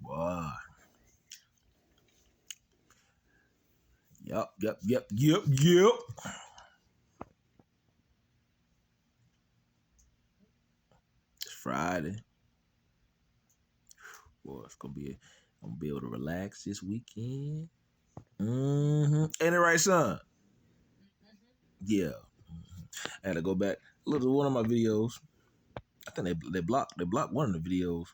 Boy. Yup. It's Friday. Boy, I'm gonna be able to relax this weekend. Ain't it right, son? Yeah. I had to go back. Look at one of my videos. I think they blocked one of the videos.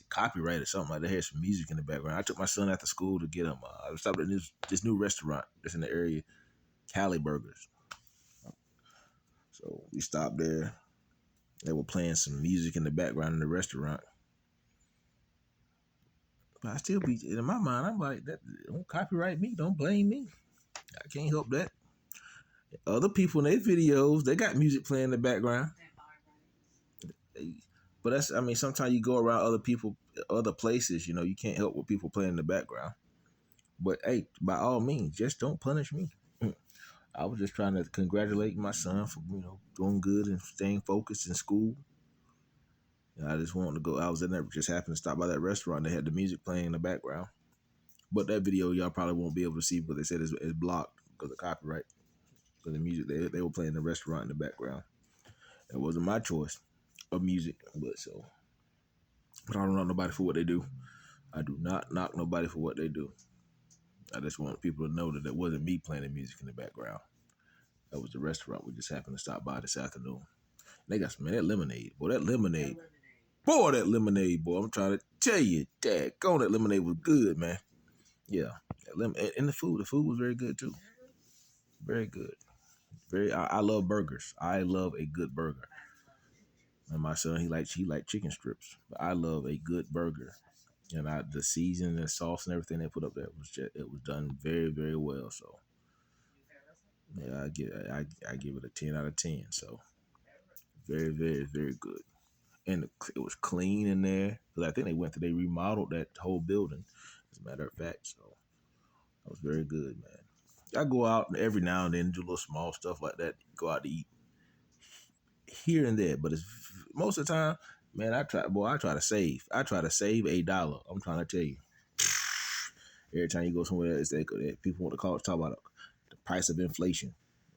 Copyright or something like that. They had some music in the background. I took my son after school to get him. I stopped at this new restaurant that's in the area, Cali Burgers. So we stopped there. They were playing some music in the background in the restaurant. But I still be in my mind. I'm like, that don't copyright me. Don't blame me. I can't help that. Other people in their videos, they got music playing in the background. But sometimes you go around other people, other places, you can't help what people play in the background. But hey, by all means, just don't punish me. I was just trying to congratulate my son for, doing good and staying focused in school. I just wanted to go. I was in there, just happened to stop by that restaurant. They had the music playing in the background. But that video, y'all probably won't be able to see because they said it's blocked because of copyright. Because the music, they were playing the restaurant in the background. It wasn't my choice of music, but I don't knock nobody for what they do. I do not knock nobody for what they do. I just want people to know that it wasn't me playing the music in the background. That was the restaurant we just happened to stop by this afternoon. They got some, that lemonade. Boy, that lemonade. Boy, I'm trying to tell you, daggone, that lemonade was good, man. Yeah. And the food was very good too. Very good. I love burgers. I love a good burger. And my son, he liked chicken strips. But I love a good burger. And the seasoning and sauce and everything they put up there it was done very, very well. So yeah, I give it a 10 out of 10. So very, very, very good. And it was clean in there. Because I think they remodeled that whole building, as a matter of fact. So that was very good, man. I go out every now and then, do little small stuff like that. Go out to eat here and there. But it's most of the time, man, I try to save. I try to save $1. I'm trying to tell you. Every time you go somewhere else, people want to talk about the price of inflation.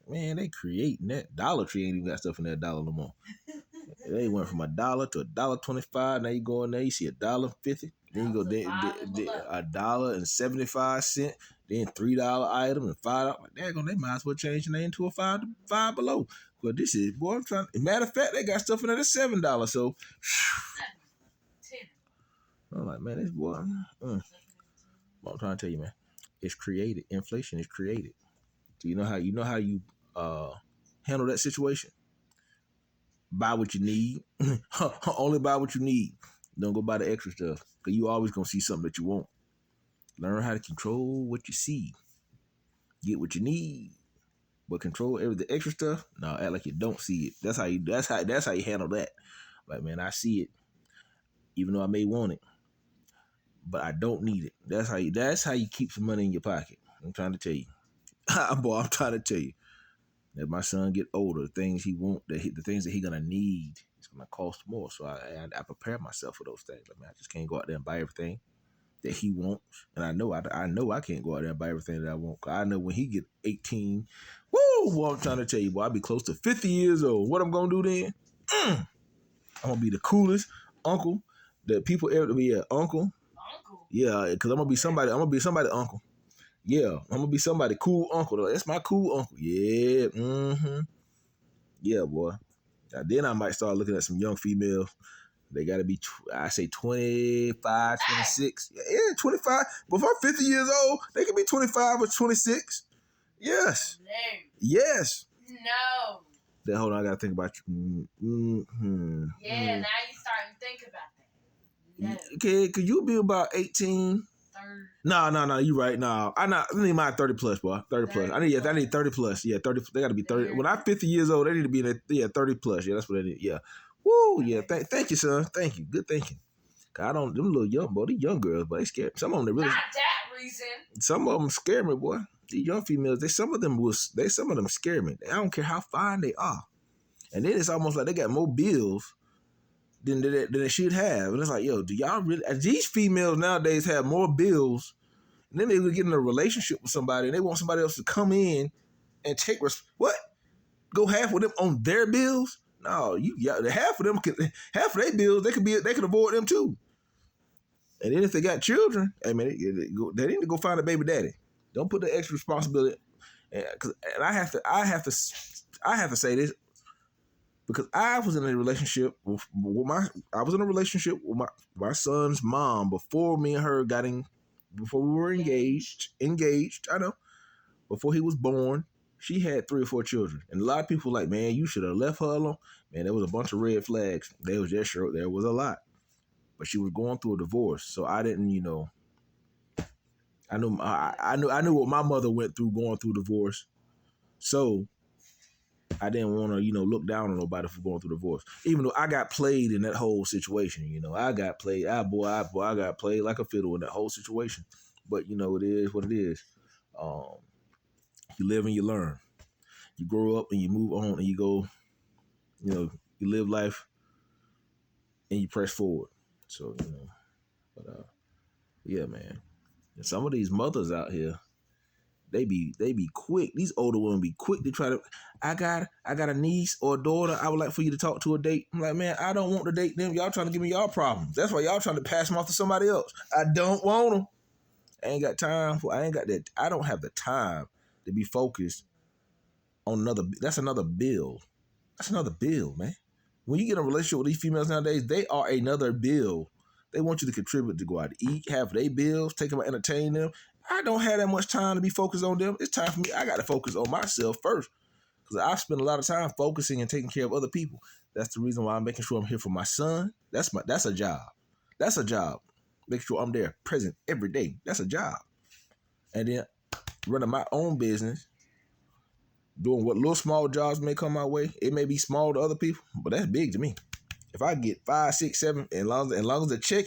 Man, they creating that. Dollar Tree ain't even got stuff in that dollar no more. They went from $1 to $1.25. Now you go in there, you see $1.50. Then you go $1.75. Then $3 item and $5. They might as well change the name to a five below. But this is, boy, I'm trying. Matter of fact, they got stuff in there that's $7. So I'm like, man, this boy. What I'm trying to tell you, man, it's created. Inflation is created. So you know how you handle that situation. Buy what you need. Only buy what you need. Don't go buy the extra stuff. Because you always going to see something that you want. Learn how to control what you see. Get what you need. But control the extra stuff. No, act like you don't see it. That's how you handle that. Like, man, I see it. Even though I may want it. But I don't need it. That's how you keep some money in your pocket. I'm trying to tell you. Boy, I'm trying to tell you. As my son get older, the things he want, the things that he gonna need, it's gonna cost more. So I prepare myself for those things. Like, man, I just can't go out there and buy everything that he wants, and I know I can't go out there and buy everything that I want. Cause I know when he get 18, boy, I'm trying to tell you, boy, I'll be close to 50 years old. What I'm gonna do then? I'm gonna be the coolest uncle that people ever be. Uncle. Yeah, because I'm gonna be somebody uncle. Yeah, I'm gonna be somebody cool uncle. That's my cool uncle. Yeah, yeah, boy. Now, then I might start looking at some young females. They gotta be, I say 25, 26. Yeah, 25. Before 50 years old, they can be 25 or 26. Yes. No. Yes. No. Then hold on, I gotta think about you. Yeah, now you starting to think about that. No. Okay, could you be about 18? 30. No, you right. No, I need my 30 plus, boy. 30 plus. I need 30 plus. Yeah, 30. They gotta be 30. When I'm 50 years old, they need to be in 30 plus. Yeah, that's what they need. Yeah. Woo, yeah. Thank you, son. Thank you. Good thinking. Cause them little young boy, these young girls, but they scare. Some of them, they really. Not that reason. Some of them scare me, boy. These young females, some of them scare me. I don't care how fine they are. And then it's almost like they got more bills than it should have. And it's like, yo, do y'all really? These females nowadays have more bills, and then they would get in a relationship with somebody, and they want somebody else to come in and take what? Go half with them on their bills? No, half of their bills they could avoid them too. And then if they got children, I mean, they need to go find a baby daddy. Don't put the extra responsibility. And I have to say this because I was in a relationship with my son's mom before me and her before we were engaged. I know, before he was born. She had 3 or 4 children. And a lot of people were like, man, you should have left her alone. Man, there was a bunch of red flags. There was a lot. But she was going through a divorce. So I didn't, I knew what my mother went through going through divorce. So I didn't want to, look down on nobody for going through divorce. Even though I got played in that whole situation, I got played. I got played like a fiddle in that whole situation. But, it is what it is. You live and you learn. You grow up and you move on and you go, you live life and you press forward. So, yeah, man. And some of these mothers out here, they be quick. These older women be quick to try to, I got a niece or a daughter I would like for you to talk to a date. I'm like, man, I don't want to date them. Y'all trying to give me y'all problems. That's why y'all trying to pass them off to somebody else. I don't want them. I ain't got that. I don't have the time to be focused on that's another bill. That's another bill, man. When you get in a relationship with these females nowadays, they are another bill. They want you to contribute, to go out to eat, have their bills, take them out, entertain them. I don't have that much time to be focused on them. It's time for me. I got to focus on myself first because I spend a lot of time focusing and taking care of other people. That's the reason why I'm making sure I'm here for my son. That's a job. That's a job. Make sure I'm there, present every day. That's a job. And then running my own business, doing what little small jobs may come my way. It may be small to other people, but that's big to me. If I get 5, 6, 7, and long as the check,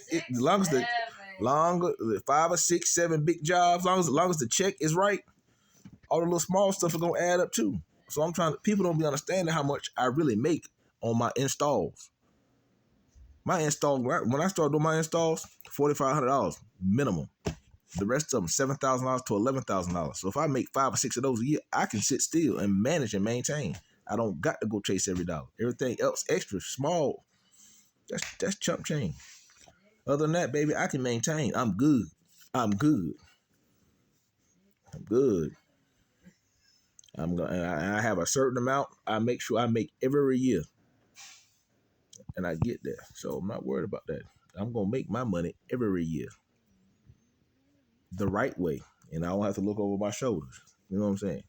longer 5 or 6, 7 big jobs, long as the check is right, all the little small stuff are gonna add up too. So people don't be understanding how much I really make on my installs. My install, when I start doing my installs, $4,500 minimum. The rest of them, $7,000 to $11,000. So if I make 5 or 6 of those a year, I can sit still and manage and maintain. I don't got to go chase every dollar. Everything else extra, small, that's chump change. Other than that, baby, I can maintain. I'm good. I have a certain amount I make sure I make every year. And I get there. So I'm not worried about that. I'm going to make my money every year the right way. And I don't have to look over my shoulders. You know what I'm saying?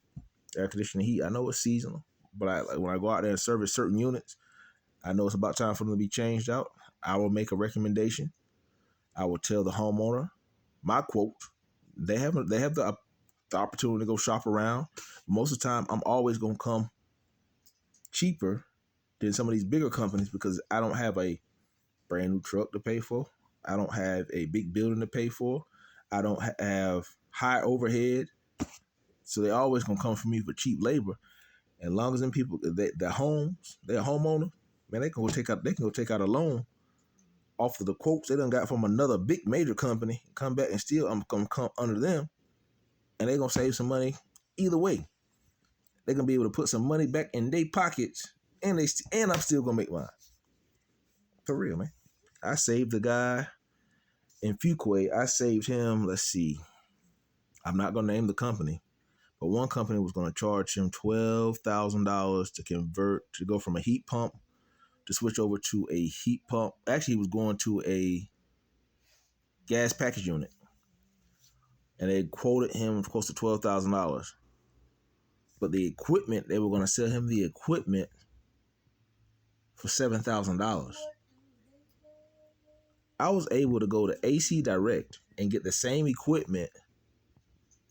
Air conditioning, heat, I know it's seasonal. But when I go out there and service certain units, I know it's about time for them to be changed out. I will make a recommendation. I will tell the homeowner my quote. They have the opportunity to go shop around. Most of the time, I'm always going to come cheaper than some of these bigger companies because I don't have a brand new truck to pay for. I don't have a big building to pay for. I don't have high overhead. So they always going to come for me for cheap labor. And as long as them people, they're a homeowner, man, they can go take out a loan off of the quotes they done got from another big major company, come back and still I'm going to come under them, and they're going to save some money either way. They're going to be able to put some money back in their pockets, and I'm still going to make mine. For real, man. I saved the guy in Fuquay. I saved him, let's see, I'm not going to name the company, but one company was going to charge him $12,000 to go from a heat pump to switch over to a heat pump. Actually, he was going to a gas package unit. And they quoted him close to $12,000. But the equipment, they were going to sell him the equipment for $7,000. I was able to go to AC Direct and get the same equipment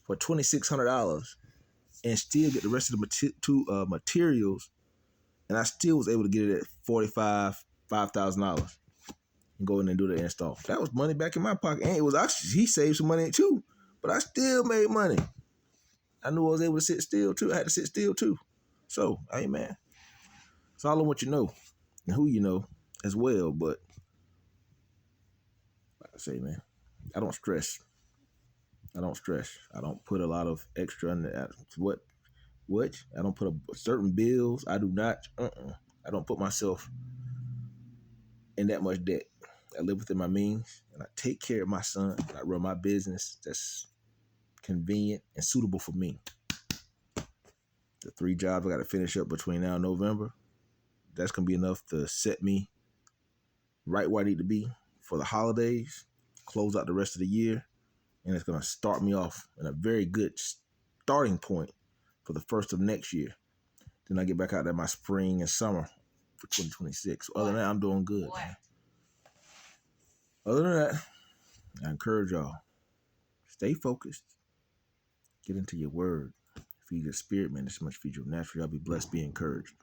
for $2,600 and still get the rest of the materials. And I still was able to get it at $5,000 and go in and do the install. That was money back in my pocket. And it was actually, he saved some money too, but I still made money. I knew I was able to sit still too. I had to sit still too. So, hey man, it's all on what you know and who you know. as well. But like I say, man, I don't stress. I don't stress. I don't put a lot of extra in the, what I don't put certain bills. I do not. I don't put myself in that much debt. I live within my means, and I take care of my son. And I run my business that's convenient and suitable for me. The 3 jobs I got to finish up between now and November, that's going to be enough to set me right where I need to be for the holidays, close out the rest of the year, and it's going to start me off in a very good starting point for the first of next year. Then I get back out there my spring and summer for 2026. So other than that, I'm doing good. Man. Other than that, I encourage y'all, stay focused, get into your word, feed your spirit, man. This much feed your natural. Y'all be blessed, be encouraged.